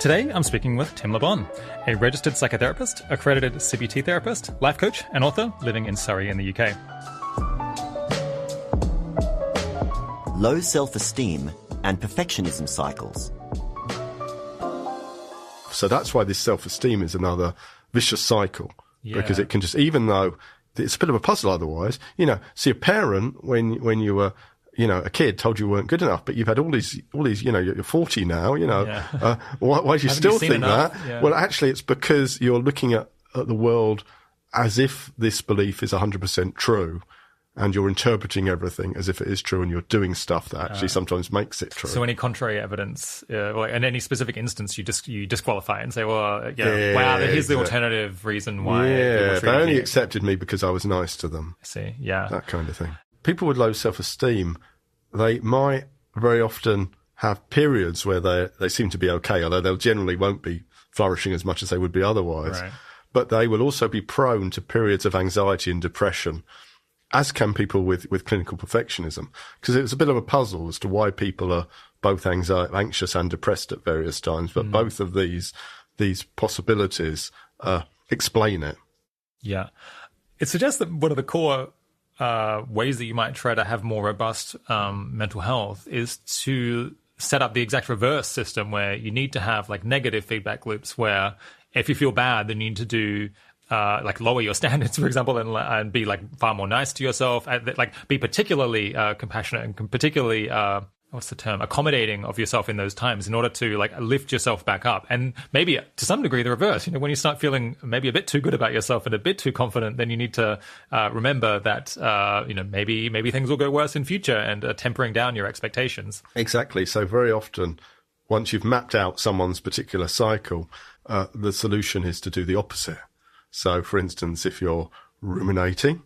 Today, I'm speaking with Tim LeBon, a registered psychotherapist, accredited CBT therapist, life coach, and author living in Surrey in the UK. Low self-esteem and perfectionism cycles. So that's why this self-esteem is another vicious cycle, because it can just, even though it's a bit of a puzzle otherwise, see a parent when you were, a kid told you weren't good enough, but you've had all these, you're 40 now, why do you still think that? Yeah. Well, actually, it's because you're looking at the world as if this belief is 100% true, and you're interpreting everything as if it is true, and you're doing stuff that actually sometimes makes it true. So any contrary evidence, in any specific instance, you disqualify and say, wow, here's the alternative reason why. Yeah, they only accepted me because I was nice to them. I see, yeah. That kind of thing. People with low self-esteem, they might very often have periods where they seem to be okay, although they generally won't be flourishing as much as they would be otherwise. Right. But they will also be prone to periods of anxiety and depression, as can people with clinical perfectionism, because it's a bit of a puzzle as to why people are both anxious and depressed at various times. But both of these possibilities explain it. Yeah. It suggests that one of the core ways that you might try to have more robust mental health is to set up the exact reverse system, where you need to have like negative feedback loops, where if you feel bad, then you need to do lower your standards, for example, and be like far more nice to yourself, be particularly compassionate and particularly accommodating of yourself in those times, in order to lift yourself back up. And maybe to some degree the reverse, when you start feeling maybe a bit too good about yourself and a bit too confident, then you need to remember that maybe things will go worse in future, and tempering down your expectations. Exactly. So very often, once you've mapped out someone's particular cycle, the solution is to do the opposite. So, for instance, if you're ruminating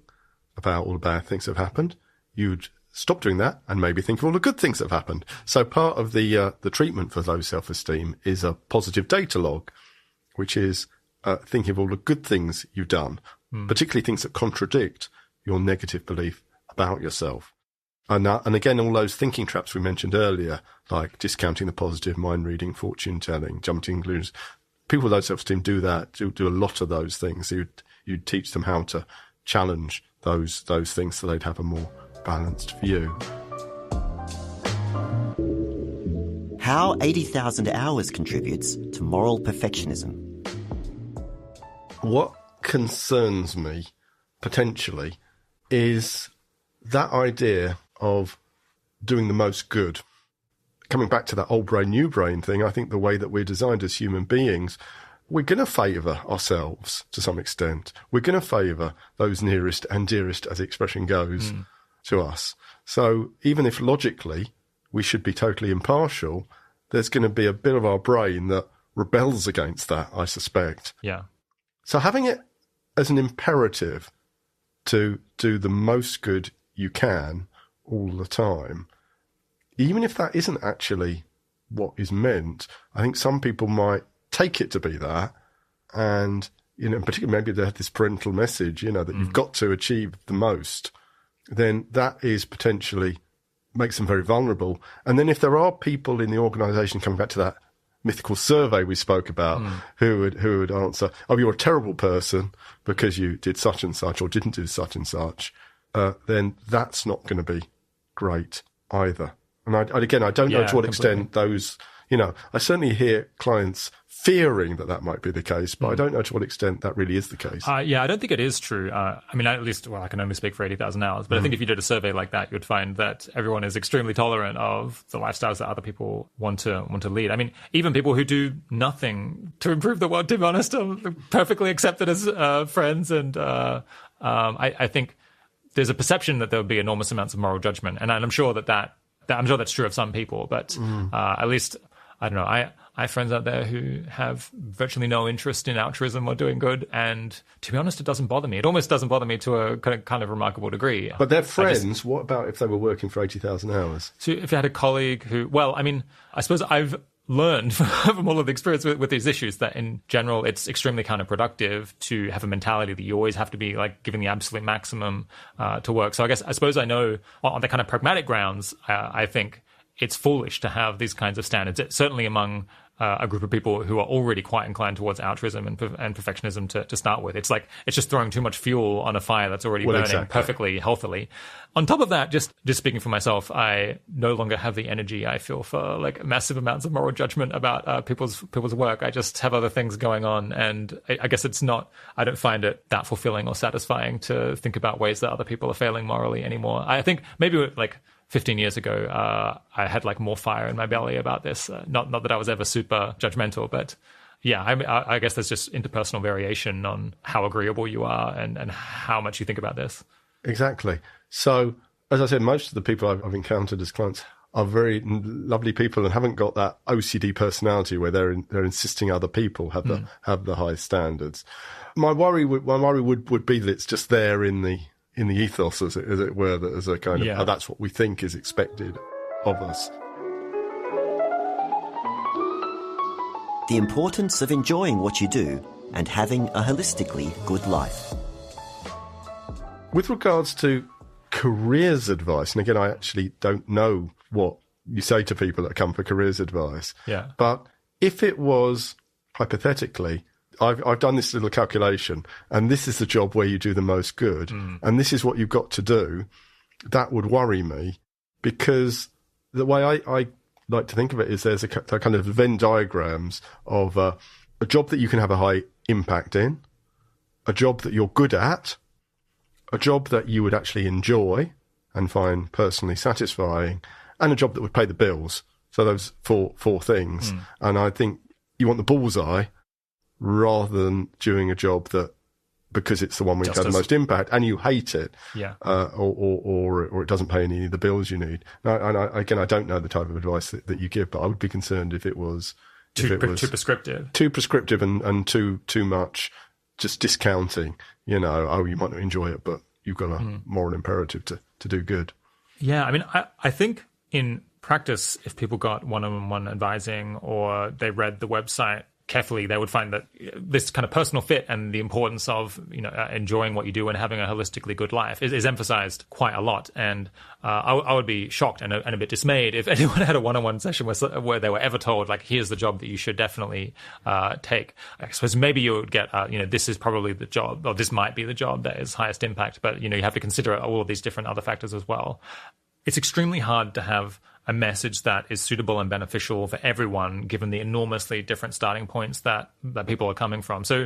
about all the bad things that have happened, you'd stop doing that and maybe think of all the good things that have happened. So part of the treatment for low self-esteem is a positive data log, which is thinking of all the good things you've done, particularly things that contradict your negative belief about yourself. And again, all those thinking traps we mentioned earlier, like discounting the positive, mind reading, fortune telling, jumping to conclusions. People with low self-esteem do that, do a lot of those things. You'd teach them how to challenge those things so they'd have a more balanced view. How 80,000 hours contributes to moral perfectionism. What concerns me, potentially, is that idea of doing the most good. Coming back to that old brain, new brain thing, I think the way that we're designed as human beings, we're going to favour ourselves to some extent. We're going to favour those nearest and dearest, as the expression goes, to us. So even if logically we should be totally impartial, there's going to be a bit of our brain that rebels against that, I suspect. Yeah. So having it as an imperative to do the most good you can all the time, even if that isn't actually what is meant, I think some people might take it to be that. And, particularly maybe they have this parental message, that you've got to achieve the most, then that is potentially makes them very vulnerable. And then if there are people in the organisation, coming back to that mythical survey we spoke about, who would answer, oh, you're a terrible person because you did such and such or didn't do such and such, then that's not going to be great either. And I don't know to what extent those, I certainly hear clients fearing that might be the case, but I don't know to what extent that really is the case. I don't think it is true. I can only speak for 80,000 hours, but I think if you did a survey like that, you'd find that everyone is extremely tolerant of the lifestyles that other people want to lead. I mean, even people who do nothing to improve the world, to be honest, are perfectly accepted as friends. And I think there's a perception that there would be enormous amounts of moral judgment. And I'm sure I'm sure that's true of some people, but at least, I don't know, I have friends out there who have virtually no interest in altruism or doing good, and to be honest, it doesn't bother me. It almost doesn't bother me to a kind of remarkable degree. But they're friends. What about if they were working for 80,000 hours? So if you had a colleague who, I suppose I've learned from all of the experience with these issues that in general it's extremely counterproductive to have a mentality that you always have to be giving the absolute maximum to work. So I suppose I know on the kind of pragmatic grounds, I think it's foolish to have these kinds of standards. Certainly among a group of people who are already quite inclined towards altruism and perfectionism to start with. It's like it's just throwing too much fuel on a fire that's already burning perfectly healthily. On top of that, just speaking for myself, I no longer have the energy I feel for like massive amounts of moral judgment about people's work. I just have other things going on, and I guess I don't find it that fulfilling or satisfying to think about ways that other people are failing morally anymore. I think maybe like 15 years ago, I had like more fire in my belly about this. Not that I was ever super judgmental, but yeah, I guess there's just interpersonal variation on how agreeable you are and how much you think about this. Exactly. So, as I said, most of the people I've encountered as clients are very lovely people and haven't got that OCD personality where they're insisting other people have the high standards. My worry would be that it's just there in the ethos, as it were, that as a kind of that's what we think is expected of us. The importance of enjoying what you do and having a holistically good life. With regards to careers advice, and again, I actually don't know what you say to people that come for careers advice. Yeah. But if it was, hypothetically, I've done this little calculation, and this is the job where you do the most good, and this is what you've got to do, that would worry me, because the way I like to think of it is there's a kind of Venn diagrams of a job that you can have a high impact in, a job that you're good at, a job that you would actually enjoy and find personally satisfying, and a job that would pay the bills. So those four things. And I think you want the bullseye rather than doing a job that, because it's the one where you've had the most impact and you hate it, or it doesn't pay any of the bills you need. And again, I don't know the type of advice that you give, but I would be concerned if it was too prescriptive. Too prescriptive and too much just discounting, you might not enjoy it, but you've got a moral imperative to do good. Yeah, I mean, I think in practice, if people got one-on-one advising or they read the website carefully, they would find that this kind of personal fit and the importance of enjoying what you do and having a holistically good life is emphasized quite a lot. And I would be shocked and a bit dismayed if anyone had a one-on-one session where they were ever told, like, here's the job that you should definitely take. I suppose maybe you would get, this is probably the job, or this might be the job that is highest impact, but you have to consider all of these different other factors as well. It's extremely hard to have a message that is suitable and beneficial for everyone, given the enormously different starting points that people are coming from. So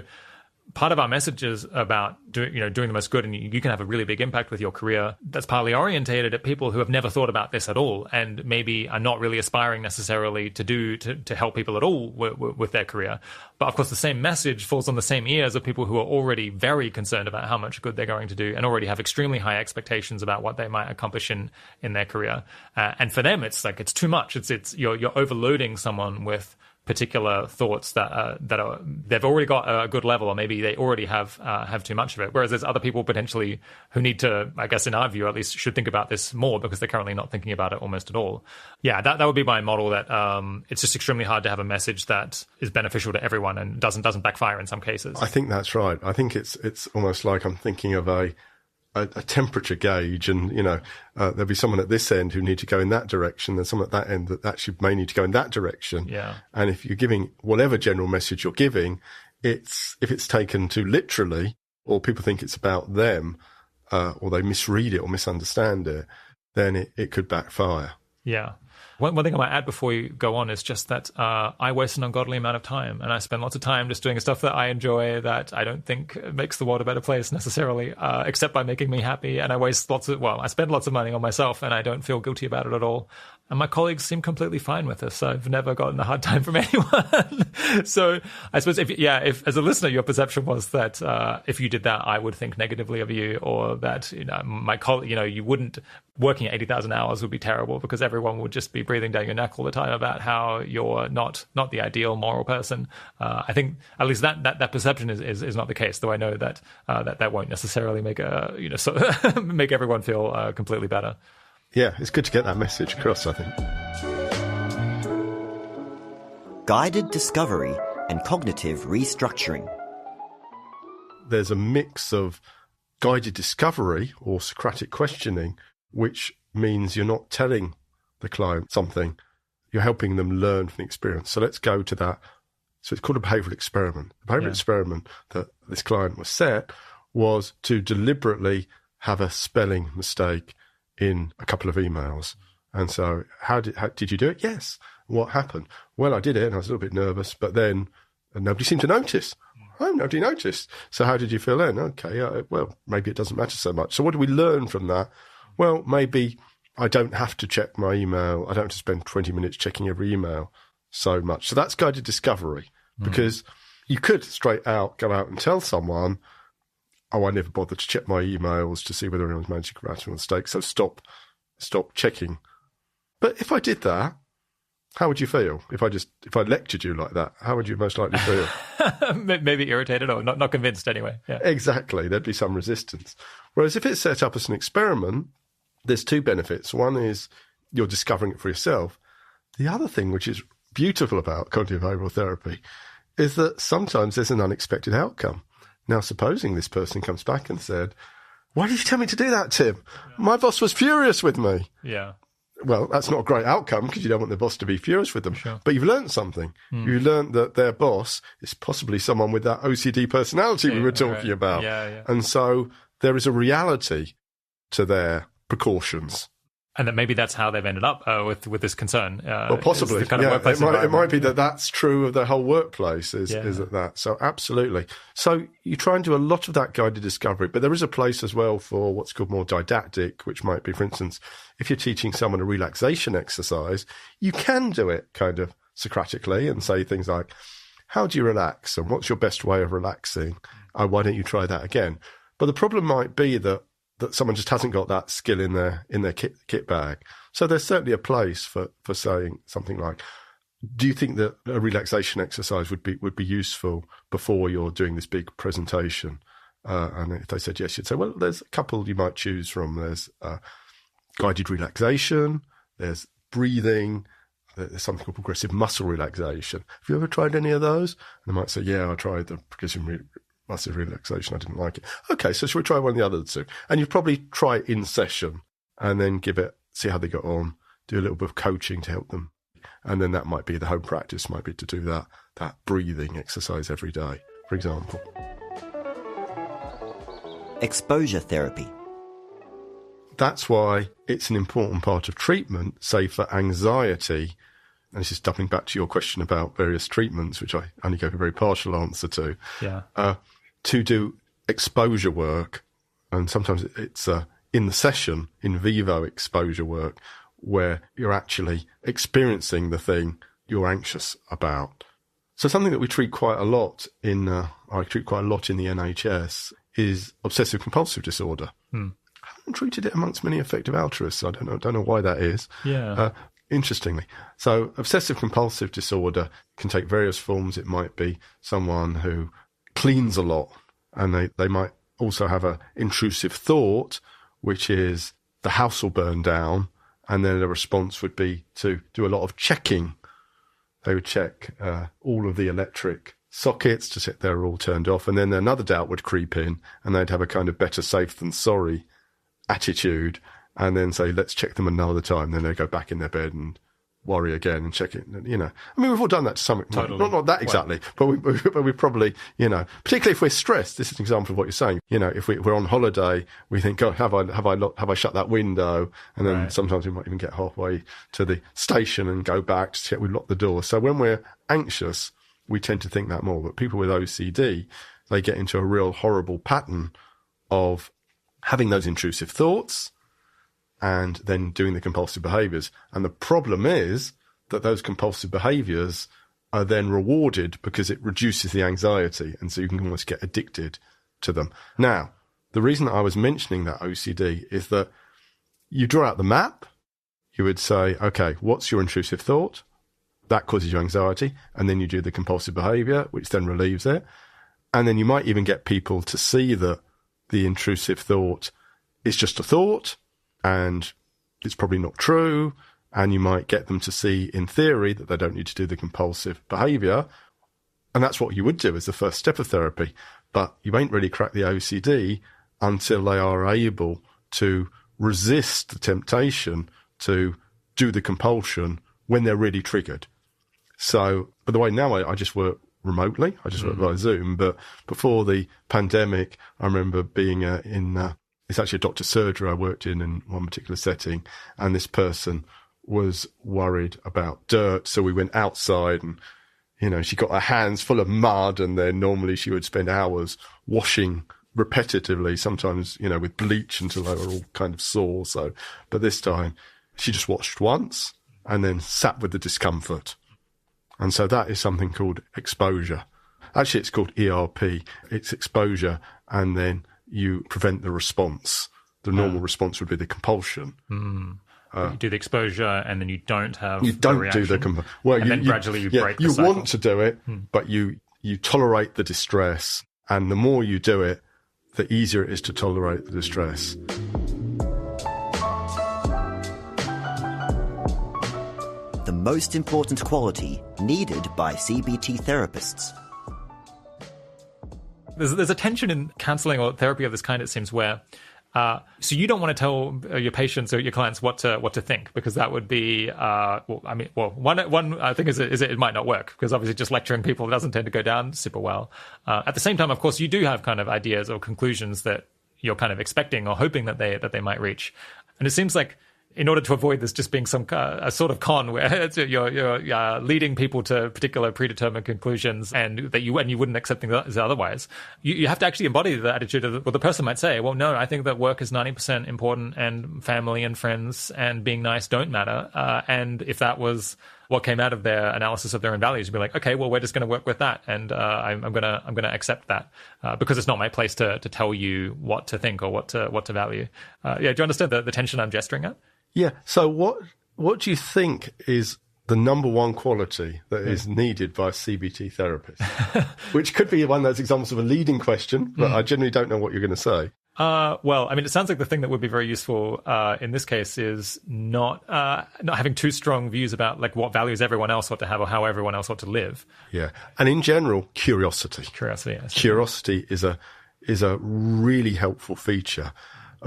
part of our message is about doing the most good, and you can have a really big impact with your career. That's partly orientated at people who have never thought about this at all, and maybe are not really aspiring necessarily to help people at all with their career. But of course, the same message falls on the same ears of people who are already very concerned about how much good they're going to do and already have extremely high expectations about what they might accomplish in their career. And for them, it's like, it's too much. You're overloading someone with particular thoughts that they've already got a good level, or maybe they already have too much of it. Whereas there's other people potentially who need to, I guess in our view at least, should think about this more because they're currently not thinking about it almost at all. Yeah, that would be my model. That it's just extremely hard to have a message that is beneficial to everyone and doesn't backfire in some cases. I think that's right. I think it's almost like I'm thinking of a temperature gauge, and there'll be someone at this end who need to go in that direction, and someone at that end that actually may need to go in that direction. Yeah. And if you're giving whatever general message you're giving, if it's taken too literally, or people think it's about them, or they misread it or misunderstand it, then it could backfire. Yeah. One thing I might add before you go on is just that I waste an ungodly amount of time, and I spend lots of time just doing stuff that I enjoy that I don't think makes the world a better place necessarily, except by making me happy. And I spend lots of money on myself, and I don't feel guilty about it at all. And my colleagues seem completely fine with this. I've never gotten a hard time from anyone. So I suppose if as a listener, your perception was that if you did that, I would think negatively of you, or that my colleague, you wouldn't, working at 80,000 hours would be terrible because everyone would just be breathing down your neck all the time about how you're not the ideal moral person. I think at least that perception is not the case, though I know that that won't necessarily make make everyone feel completely better. Yeah, it's good to get that message across, I think. Guided discovery and cognitive restructuring. There's a mix of guided discovery or Socratic questioning, which means you're not telling the client something You're helping them learn from the experience. So let's go to that. So it's called a behavioural experiment. The behavioural experiment that this client was set was to deliberately have a spelling mistake in a couple of emails. And so how did you do it? Yes. What happened? Well, I did it and I was a little bit nervous, but then nobody seemed to notice. Oh, nobody noticed. So how did you feel then? Okay, well, maybe it doesn't matter so much. So what do we learn from that? Well, maybe I don't have to check my email. I don't have to spend 20 minutes checking every email so much. So that's guided discovery, because you could straight out go out and tell someone, oh, I never bothered to check my emails to see whether anyone's managing grammatical mistakes, so stop checking. But if I did that, how would you feel? If I lectured you like that, how would you most likely feel? Maybe irritated or not convinced anyway. Yeah. Exactly. There'd be some resistance. Whereas if it's set up as an experiment, there's two benefits. One is you're discovering it for yourself. The other thing, which is beautiful about cognitive behavioral therapy, is that sometimes there's an unexpected outcome. Now, supposing this person comes back and said, why did you tell me to do that, Tim? My boss was furious with me. Yeah. Well, that's not a great outcome because you don't want the boss to be furious with them. Sure. But you've learned something. You've learned that their boss is possibly someone with that OCD personality we were talking about. Yeah. And so there is a reality to their precautions. And that maybe that's how they've ended up with this concern. Well, possibly. Kind of it might be that that's true of the whole workplace, is that. So absolutely. So you try and do a lot of that guided discovery, but there is a place as well for what's called more didactic, which might be, for instance, if you're teaching someone a relaxation exercise, you can do it kind of Socratically and say things like, how do you relax? And what's your best way of relaxing? Oh, why don't you try that again? But the problem might be that someone just hasn't got that skill in their kit bag. So there's certainly a place for saying something like, do you think that a relaxation exercise would be useful before you're doing this big presentation? And if they said yes, you'd say, well, there's a couple you might choose from. There's guided relaxation, there's breathing, there's something called progressive muscle relaxation. Have you ever tried any of those? And they might say, yeah, I tried the progressive muscle relaxation. I didn't like it. Okay, so should we try one of the other two? And you'd probably try it in session and then see how they got on, do a little bit of coaching to help them. And then that might be the home practice, might be to do that breathing exercise every day, for example. Exposure therapy. That's why it's an important part of treatment, say for anxiety. And this is doubling back to your question about various treatments, which I only gave a very partial answer to. Yeah. To do exposure work, and sometimes it's in the session, in vivo exposure work, where you're actually experiencing the thing you're anxious about. So something that we treat quite a lot I treat quite a lot in the NHS is obsessive compulsive disorder. I haven't treated it amongst many effective altruists. I don't know why that is. Yeah. Interestingly. So obsessive compulsive disorder can take various forms. It might be someone who cleans a lot, and they might also have an intrusive thought, which is the house will burn down, and then the response would be to do a lot of checking. They would check all of the electric sockets to check they're all turned off, and then another doubt would creep in, and they'd have a kind of better safe than sorry attitude, and then say, let's check them another time. Then they go back in their bed and worry again and check it. I mean, we've all done that to some extent. Totally. Not that exactly, but we probably, particularly if we're stressed. This is an example of what you're saying. If we're on holiday, we think, God, have I shut that window? And then sometimes we might even get halfway to the station and go back to check we've locked the door. So when we're anxious, we tend to think that more. But people with OCD, they get into a real horrible pattern of having those intrusive thoughts and then doing the compulsive behaviours. And the problem is that those compulsive behaviours are then rewarded because it reduces the anxiety, and so you can almost get addicted to them. Now, the reason that I was mentioning that OCD is that you draw out the map, you would say, okay, what's your intrusive thought? That causes you anxiety, and then you do the compulsive behaviour, which then relieves it. And then you might even get people to see that the intrusive thought is just a thought, and it's probably not true, and you might get them to see in theory that they don't need to do the compulsive behaviour, and that's what you would do as the first step of therapy. But you won't really crack the OCD until they are able to resist the temptation to do the compulsion when they're really triggered. So, by the way, now I just work remotely. I just work via Zoom. But before the pandemic, I remember being it's actually a doctor's surgery I worked in one particular setting, and this person was worried about dirt. So we went outside and, she got her hands full of mud, and then normally she would spend hours washing repetitively, sometimes, with bleach until they were all kind of sore. So, but this time she just washed once and then sat with the discomfort. And so that is something called exposure. Actually, it's called ERP. It's exposure, and then you prevent the response. The normal response would be the compulsion. You do the exposure, and then you don't have You don't the reaction, do the compulsion. Well, and then gradually you break the cycle. You want to do it, but you tolerate the distress. And the more you do it, the easier it is to tolerate the distress. The most important quality needed by CBT therapists. There's a tension in counseling or therapy of this kind, it seems, where so you don't want to tell your patients or your clients what to think, because that would be one thing is it might not work, because obviously just lecturing people doesn't tend to go down super well. At the same time, of course, you do have kind of ideas or conclusions that you're kind of expecting or hoping that they might reach, and it seems like, in order to avoid this just being a sort of con where you're leading people to particular predetermined conclusions, and you wouldn't accept things otherwise, you have to actually embody the attitude of the person might say, well, no, I think that work is 90% important, and family and friends and being nice don't matter. And if that was what came out of their analysis of their own values, you'd be like, okay, well, we're just going to work with that, and I'm going to accept that because it's not my place to tell you what to think or what to value. Do you understand the tension I'm gesturing at? Yeah. So what do you think is the number one quality that is needed by a CBT therapist? Which could be one of those examples of a leading question, but I generally don't know what you're going to say. Well, I mean, it sounds like the thing that would be very useful in this case is not having too strong views about like what values everyone else ought to have or how everyone else ought to live. Yeah. And in general, curiosity. Yes. Curiosity is a really helpful feature.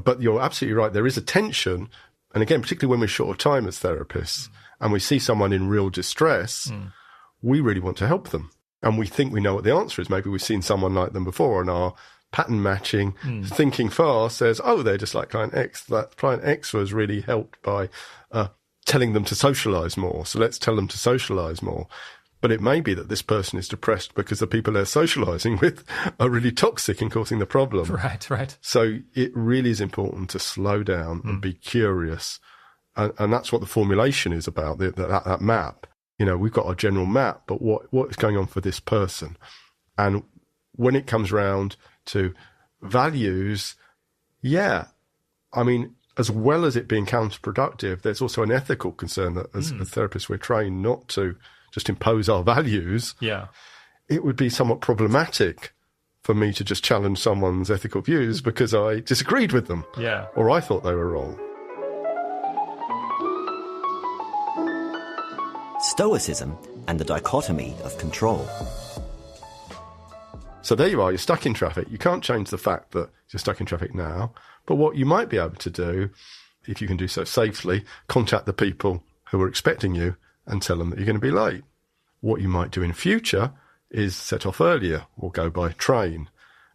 But you're absolutely right. There is a tension. And again, particularly when we're short of time as therapists and we see someone in real distress, we really want to help them. And we think we know what the answer is. Maybe we've seen someone like them before, and our pattern matching, thinking fast says, oh, they're just like client X. That client X was really helped by telling them to socialize more. So let's tell them to socialize more. But it may be that this person is depressed because the people they're socializing with are really toxic and causing the problem. Right. So it really is important to slow down and be curious. And that's what the formulation is about, that map. We've got our general map, but what is going on for this person? And when it comes round to values, I mean, as well as it being counterproductive, there's also an ethical concern that as therapists we're trained not to just impose our values. Yeah. It would be somewhat problematic for me to just challenge someone's ethical views because I disagreed with them. Yeah. Or I thought they were wrong. Stoicism and the dichotomy of control. So there you are, you're stuck in traffic. You can't change the fact that you're stuck in traffic now. But what you might be able to do, if you can do so safely, contact the people who are expecting you and tell them that you're going to be late. What you might do in future is set off earlier or go by train.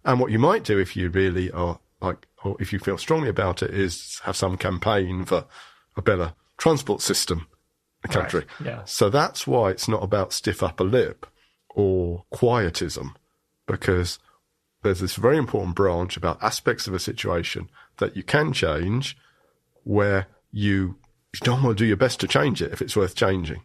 And what you might do if you really are or if you feel strongly about it, is have some campaign for a better transport system in the country. Right. Yeah. So that's why it's not about stiff upper lip or quietism, because there's this very important branch about aspects of a situation that you can change where you don't want to do your best to change it if it's worth changing.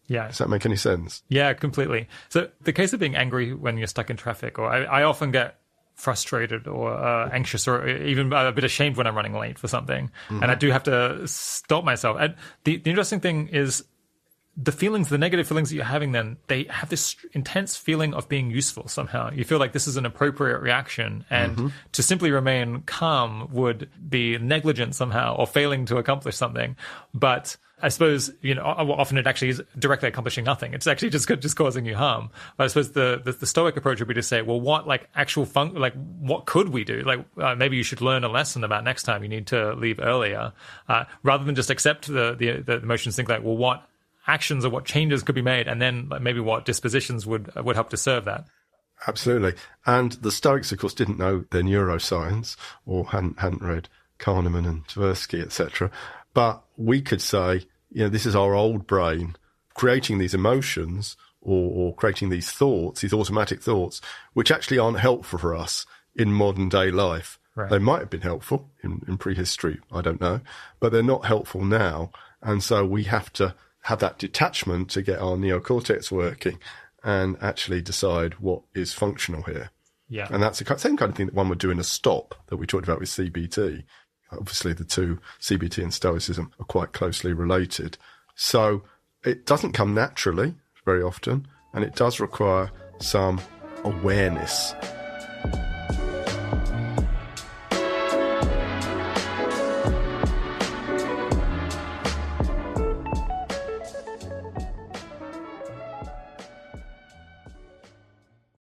Yeah. Does that make any sense? Yeah, completely. So the case of being angry when you're stuck in traffic, or I often get frustrated or anxious or even a bit ashamed when I'm running late for something. Mm-hmm. And I do have to stop myself. And the interesting thing is the negative feelings that you're having then, they have this intense feeling of being useful somehow. You feel like this is an appropriate reaction, and to simply remain calm would be negligent somehow or failing to accomplish something. But I suppose, often it actually is directly accomplishing nothing. It's actually just causing you harm. But I suppose the Stoic approach would be to say, well, what what could we do? Maybe you should learn a lesson about next time you need to leave earlier, rather than just accept the emotions. Think like, well, what actions or what changes could be made, and then like, maybe what dispositions would help to serve that. Absolutely. And the Stoics, of course, didn't know their neuroscience or hadn't read Kahneman and Tversky, etc. But we could say, this is our old brain creating these emotions or creating these thoughts, these automatic thoughts, which actually aren't helpful for us in modern day life. Right. They might have been helpful in prehistory, I don't know, but they're not helpful now. And so we have to have that detachment to get our neocortex working and actually decide what is functional here. Yeah. And that's the same kind of thing that one would do in a stop that we talked about with CBT. Obviously, the two, CBT and Stoicism, are quite closely related. So it doesn't come naturally very often, and it does require some awareness